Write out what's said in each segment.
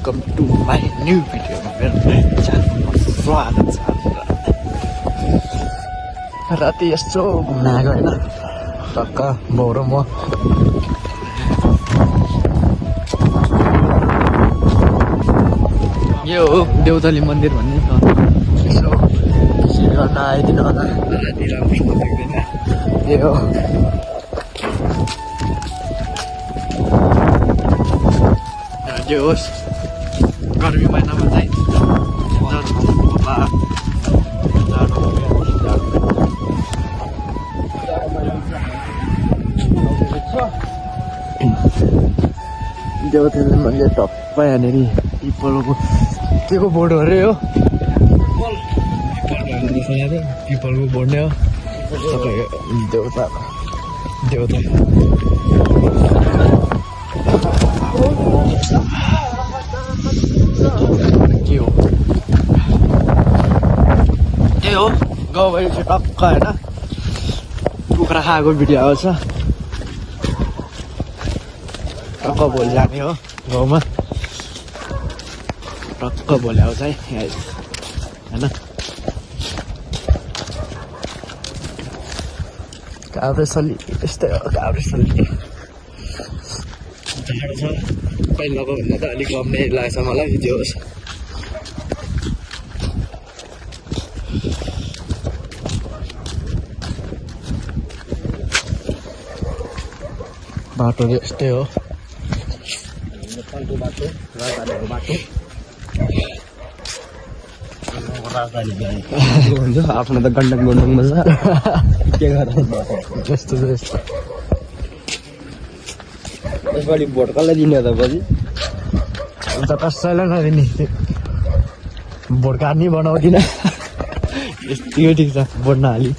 Welcome to my new भिडियोमा मेरो च्यानलमा स्वागत छ। राति यस्तो घुम्न आएको होइन, टक्क बाउ र म। यो हो देउतली मन्दिर भन्ने छ, यसो खिचिङ गर्न आइदिनु होला। राति राम्रोसँग देख्दैन, यो हो। यो होस् गर्मी महिनामा चाहिँ देउतली मन्दिर टप्पै यहाँनिर पिपलको के को बोर्ड हो अरे हो, पिपलको बोर्ड नै हो। देउता देउता के हो, त्यही हो गाउँभरि चाहिँ टक्क होइन, कुखुरा खाएको भिडियो आउँछ। टक्क भोलि जाने हो गाउँमा, टक्क भोलि आउँछ है होइन। काभ्रेसली यस्तै हो, काभ्रेसली जाडो छ। पहिलाको भन्दा त अलिक कम नै लाग्छ मलाई, त्यो होस्। बाटो यस्तै हो, बाटो राजधानीको बाटो हुन्छ। आफ्नो त गण्डक गुन्डुङमा छ, के गर्नु यस्तो छ यस्तो। यसपालि भोट कसलाई दिने त बजी? अन्त कसैलाई नदिने, भोट कार्ड नि बनाउँदिनँ। यस्तो ठिक छ, भोट नहाली।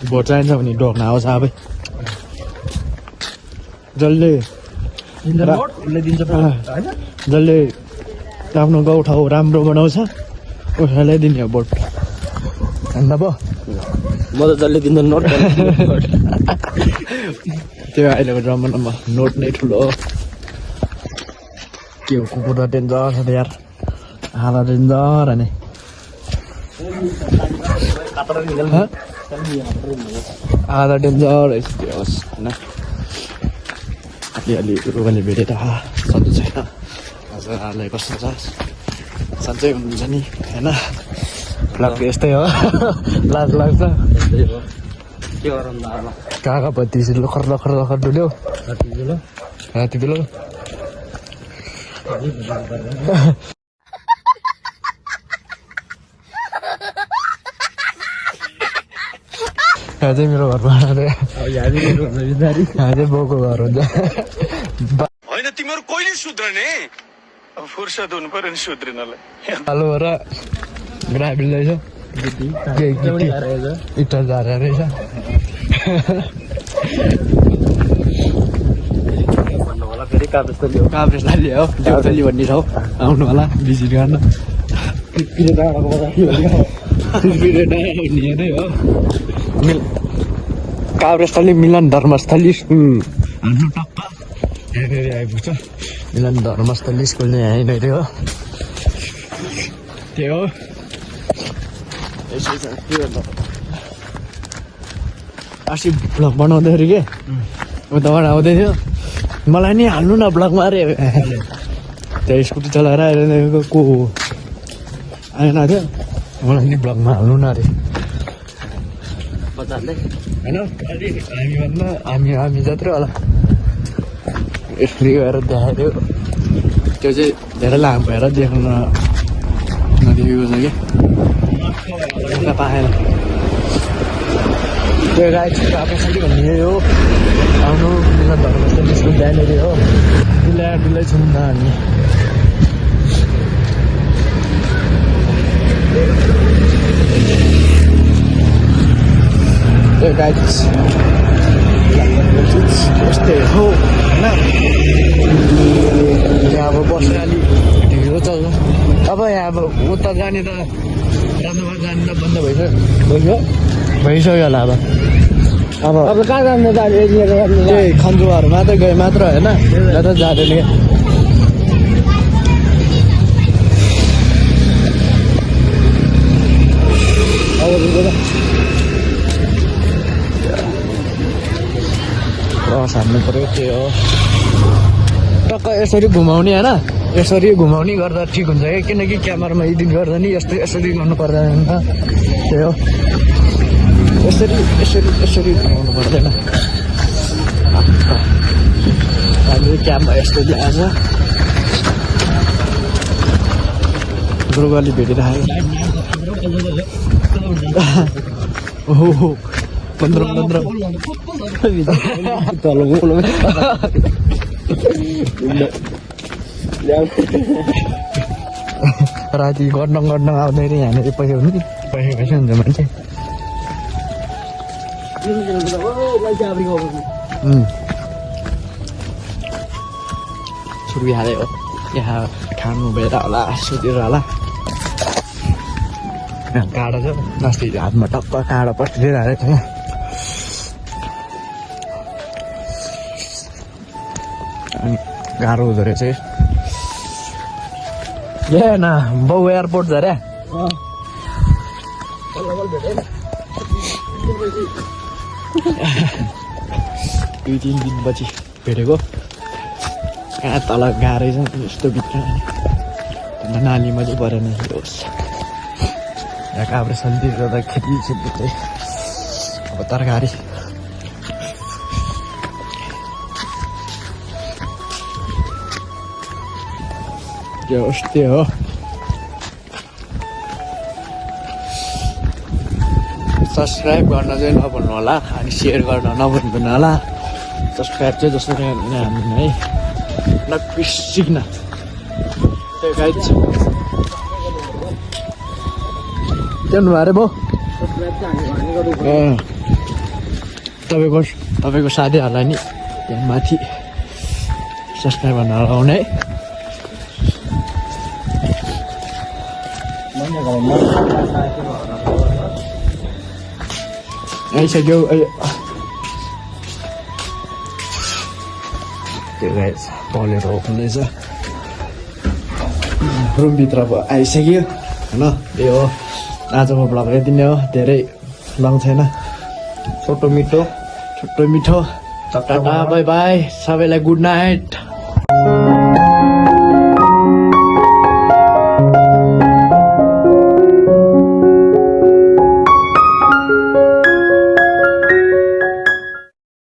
भोट चाहिन्छ भने ढोक्न आउँछ आफै, जसले आफ्नो गाउँठाउँ राम्रो बनाउँछ उसैलाई दिने हो भोट, अन्त पो म त जसले दिन्छ नोट। त्यो अहिलेको जमानामा नोट नै ठुलो हो। के हो कुकुर त डेन्जर छ त यार, आधा डेन्जर अनि आधा डेन्जर होस् होइन। अलि रुगाले भेटेर सधैँ छैन, हजुरहरूलाई कस्तो छ, सधैँ हुनुहुन्छ नि होइन। लाग्छ यस्तै हो, लाज लाग्छ। के गरौँ काका पत्ती लखर लखर लखर डुल्यो राति बेलु। यहाँ चाहिँ मेरो घरमा यहाँ चाहिँ बाउको घर हुन्छ होइन। तिमीहरू कहिले सुध्रने? अब फुर्सद हुनु पर्यो नि सुध्रिनलाई। हेलो र ग्राबिल रहेछ, इटा झारे रहेछ। काभ्रेसली हो, देउतली भन्ने ठाउँ आउनु होला भिजिट गर्न। नै हो काभ्रेस्थली मिलन धर्मस्थली स्कुल हाम्रो टक्क यहाँनिर आइपुग्छ। मिलन धर्मस्थली स्कुल नै यहीँनिर हो, त्यो हो। अस्ति भ्लग बनाउँदाखेरि के उताबाट आउँदै थियो, मलाई नि हाल्नु न भ्लगमा अरे। त्यहाँ स्कुटी चलाएर आइरहेको को आएन थियो, मलाई नि भ्लगमा हाल्नु न अरे होइन। हामीभन्दा हामी जत्रै होला यसरी गएर देखाइदियो। त्यो चाहिँ धेरै लामो भएर देख्न नदेखेको छ कि पाएन। त्यो गाई काभ्रेसली भन्ने हो, आउनु मिलन धर्मस्थली स्कुल त्यहाँनिर हो। डुलै छौँ न हामी। त्यो गाई यस्तै हो होइन। यहाँ अब बस्ने अलिक ढिलो चल्छ। अब यहाँ अब उता जाने त राम्रोमा जाने त बन्द भइसक्यो होला अब। अब अब कहाँ जानु त त्यही खन्जुवाहरू मात्रै गए मात्र होइन र त जाँदैन क्या क्रस हान्नु पऱ्यो के हो टक्क यसरी घुमाउने होइन यसरी घुमाउने गर्दा ठिक हुन्छ कि किनकि क्यामेरामा एडिट गर्दा नि यस्तो यसरी गर्नु पर्दैन नि त त्यही हो यसरी यसरी यसरी घुमाउनु पर्दैन हामीले क्यामेरा यस्तो ल्याएछ गुरुबाली भेटिरहेको ओहो 15 राति गर्न आउँदैन यहाँनिर पैसा हुन्छ कि पैसा हुन्छ मान्छे छुर्पी हाले हो यहाँ खानु भएर होला सुतेर होला काँडा छ अस्ति हातमा टक्क काँडा पस्टिएर हालेको छ अनि गाह्रो हुँदो रहेछ ए न बाउ एयरपोर्ट छ अरे 2-3 दिनपछि भेटेको कहाँ तल गाह्रै छ यस्तो भित्र नालीमा चाहिँ परेन होस् यहाँ काभ्रे सन्ती गर्दा खेती चाहिँ अब तरकारी त्यो उस्तै हो सब्सक्राइब गर्न चाहिँ नभन्नु होला अनि सेयर गर्न नभन्नु होला सब्सक्राइब चाहिँ जसरी हामी है नबिर्सिकन त्यही गाइड जानु अरे भयो तपाईँको साथीहरूलाई नि त्यहाँ माथि सब्सक्राइब गर्न लगाउने है आइसक्यो त्यो गाइस पलेरो हुँदैछ रुमभित्र आइसक्यो होइन यो हो आजको ब्लग यति नै हो धेरै लङ छैन छोटो मिठो टाटा बाई बाई सबैलाई गुड नाइट